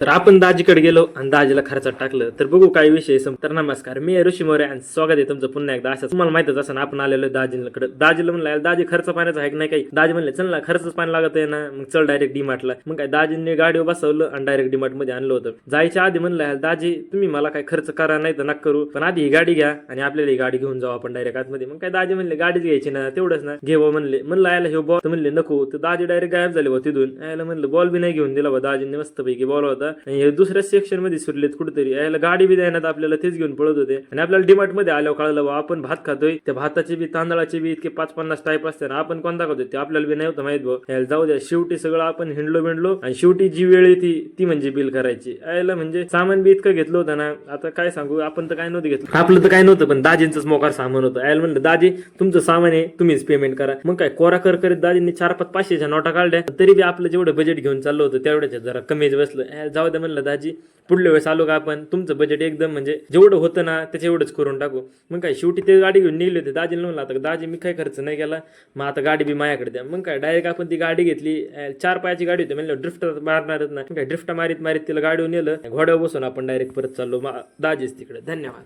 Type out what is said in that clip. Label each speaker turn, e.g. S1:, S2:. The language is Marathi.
S1: तर आपण दाजीकडे गेलो आणि दाजीला खर्चात टाकलं. तर बघू काय विषय. तर नमस्कार, मी ऋषी मोरे आणि स्वागत आहे तुमचं पुन्हा एकदा. असं तुम्हाला माहितच असं आपण आलेलो दाजीकडे. दाजीला म्हणलं दाजी खर्च पाण्याचा आहे नाही काही. दाजी म्हणले चल ना खर्चच पाणी लागत आहे ना, मग चल डायरेक्ट डीमार्टला. मग काय दाजींनी गाडीवर बसवलं आणि डायरेक्ट डीमार्ट मध्ये आणलं होतं. जायच्या आधी म्हणलं दाजी तुम्ही मला काय खर्च करा नाही तर नका करू, पण आधी ही गाडी घ्या आणि आपल्याला ही गाडी घेऊन जाऊ आपण डायरेक्ट आतमध्ये. मग काय दाजी म्हणले गाडीच घ्यायची ना, तेवढंच ना घेऊ म्हणले. म्हणलं यायला हे बॉल म्हणले नको. तर दाजी डायरेक्ट गायब झाले बा तिथून. यायला म्हणलं बॉल बी नाही घेऊन दिला बा दाजींनी, मस्त पैकी बॉल होता. हे दुसऱ्या सेक्शन मध्ये सुरलेत कुठेतरी. यायला गाडी बी द्यायला आपल्याला तेच घेऊन पळत होते. आणि आपल्याला डीमार्ट मध्ये आल्यावर कळलं बा आपण भात खातोय, त्या भाताचे बी तांदळाचे बी इतके 5-50 टाईप असते ना, आपण कोणता खातोय ते आपल्याला बी नाही होतं माहित भाऊ. यायला जाऊ द्या, शेवटी सगळं आपण हिंडलो बिंडलो आणि शेवटी जी वेळ येते ती म्हणजे बिल करायची. यायला म्हणजे सामान बी इतकं घेतलं होतं ना, आता काय सांगू. आपण तर काय नव्हतं घेतलं, आपलं तर काय नव्हतं, पण दाजींचंच मोकार सामान होतं. यायला म्हणलं दाजी तुमचं सामान आहे तुम्हीच पेमेंट करा. मग काय कोरा कर करीत दाजींनी 4-5-500च्या नोटा काढल्या. तरी बी आपलं जेवढं बजेट घेऊन चाललं होतं तेवढ्याच्या जरा कमीच बसलं. जाऊ द्या म्हणलं दाजी पुढल्या वेळेस आलो का आपण तुमचं बजेट एकदम म्हणजे जेवढं होतं ना त्याच्या एवढंच करून टाकू. मग काय शेवटी ते गाडी घेऊन निघले होते. दाजीला म्हणलं आता दाजी मी काय खर्च नाही केला, मग आता गाडी बी माझ्याकडे द्या. मग काय डायरेक्ट आपण ती गाडी घेतली. 4 पायाची गाडी होती म्हणलं ड्रिफ्ट मारणारच ना. काय ड्रिफ्ट मारीत मारीत तिला गाडीवर नेलं, घोड्यावर बसून आपण डायरेक्ट परत चाललो दाजीच तिकडे. धन्यवाद.